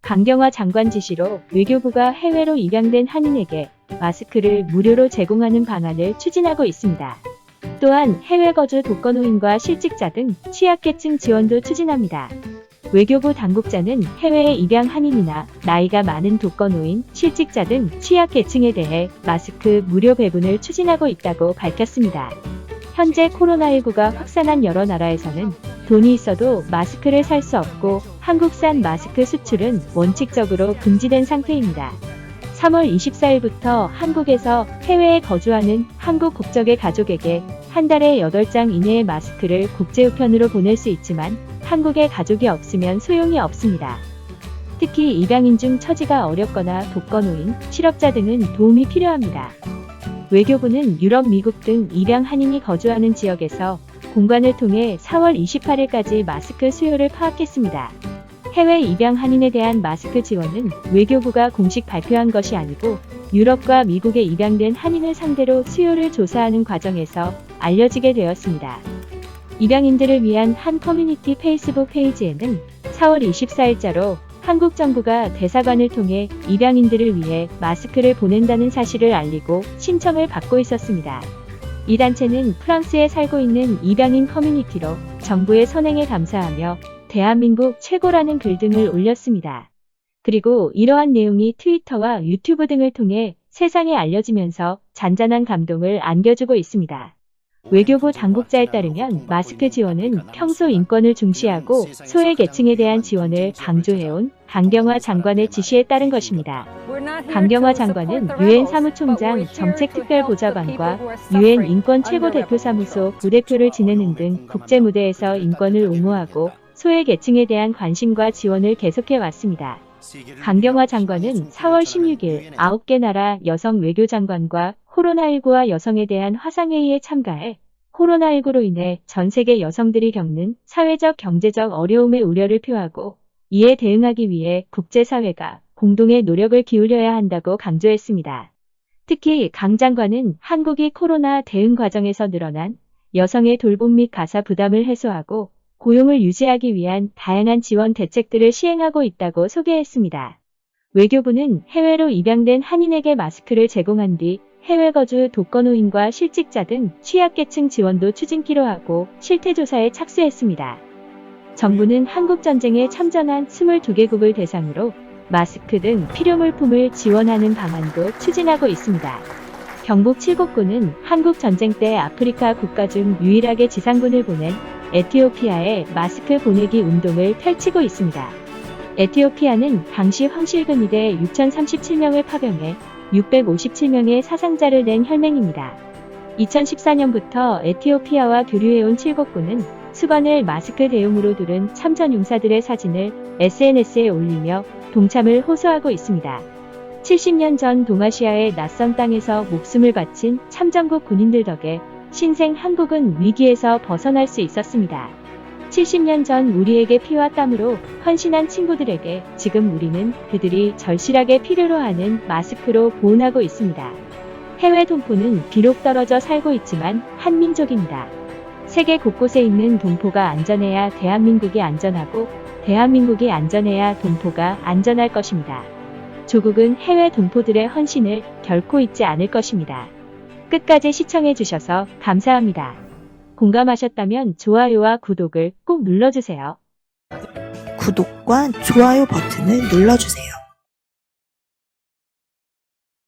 강경화 장관 지시로 외교부가 해외로 입양된 한인에게 마스크를 무료로 제공하는 방안을 추진하고 있습니다. 또한 해외 거주 독거노인과 실직자 등 취약계층 지원도 추진합니다. 외교부 당국자는 해외에 입양 한인이나 나이가 많은 독거노인, 실직자 등 취약계층에 대해 마스크 무료 배분을 추진하고 있다고 밝혔습니다. 현재 코로나19가 확산한 여러 나라에서는 돈이 있어도 마스크를 살 수 없고 한국산 마스크 수출은 원칙적으로 금지된 상태입니다. 3월 24일부터 한국에서 해외에 거주하는 한국 국적의 가족에게 한 달에 8장 이내의 마스크를 국제우편으로 보낼 수 있지만 한국에 가족이 없으면 소용이 없습니다. 특히 입양인 중 처지가 어렵거나 독거노인, 실업자 등은 도움이 필요합니다. 외교부는 유럽, 미국 등 입양 한인이 거주하는 지역에서 공관을 통해 4월 28일까지 마스크 수요를 파악했습니다. 해외 입양 한인에 대한 마스크 지원은 외교부가 공식 발표한 것이 아니고 유럽과 미국에 입양된 한인을 상대로 수요를 조사하는 과정에서 알려지게 되었습니다. 입양인들을 위한 한 커뮤니티 페이스북 페이지에는 4월 24일자로 한국 정부가 대사관을 통해 입양인들을 위해 마스크를 보낸다는 사실을 알리고 신청을 받고 있었습니다. 이 단체는 프랑스에 살고 있는 입양인 커뮤니티로 정부의 선행에 감사하며 대한민국 최고라는 글 등을 올렸습니다. 그리고 이러한 내용이 트위터와 유튜브 등을 통해 세상에 알려지면서 잔잔한 감동을 안겨주고 있습니다. 외교부 당국자에 따르면 마스크 지원은 평소 인권을 중시하고 소외계층에 대한 지원을 강조해온 강경화 장관의 지시에 따른 것입니다. 강경화 장관은 유엔 사무총장 정책특별보좌관과 유엔 인권 최고대표사무소 부대표를 지내는 등 국제 무대에서 인권을 옹호하고 소외계층에 대한 관심과 지원을 계속해왔습니다. 강경화 장관은 4월 16일 9개 나라 여성 외교장관과 코로나19와 여성에 대한 화상회의에 참가해 코로나19로 인해 전 세계 여성들이 겪는 사회적 경제적 어려움의 우려를 표하고 이에 대응하기 위해 국제사회가 공동의 노력을 기울여야 한다고 강조했습니다. 특히 강 장관은 한국이 코로나 대응 과정에서 늘어난 여성의 돌봄 및 가사 부담을 해소하고 고용을 유지하기 위한 다양한 지원 대책들을 시행하고 있다고 소개했습니다. 외교부는 해외로 입양된 한인에게 마스크를 제공한 뒤 해외 거주 독거노인과 실직자 등 취약계층 지원도 추진키로 하고 실태조사에 착수했습니다. 정부는 한국전쟁에 참전한 22개국을 대상으로 마스크 등 필요물품을 지원하는 방안도 추진하고 있습니다. 경북 칠곡군은 한국 전쟁 때 아프리카 국가 중 유일하게 지상군을 보낸 에티오피아에 마스크 보내기 운동을 펼치고 있습니다. 에티오피아는 당시 황실근위대 6,037명을 파병해 657명의 사상자를 낸 혈맹입니다. 2014년부터 에티오피아와 교류해온 칠곡군은 수건을 마스크 대용으로 두른 참전용사들의 사진을 SNS에 올리며 동참을 호소하고 있습니다. 70년 전 동아시아의 낯선 땅에서 목숨을 바친 참전국 군인들 덕에 신생 한국은 위기에서 벗어날 수 있었습니다. 70년 전 우리에게 피와 땀으로 헌신한 친구들에게 지금 우리는 그들이 절실하게 필요로 하는 마스크로 보온하고 있습니다. 해외 동포는 비록 떨어져 살고 있지만 한민족입니다. 세계 곳곳에 있는 동포가 안전해야 대한민국이 안전하고 대한민국이 안전해야 동포가 안전할 것입니다. 조국은 해외 동포들의 헌신을 결코 잊지 않을 것입니다. 끝까지 시청해주셔서 감사합니다. 공감하셨다면 좋아요와 구독을 꼭 눌러주세요. 구독과 좋아요 버튼을 눌러주세요.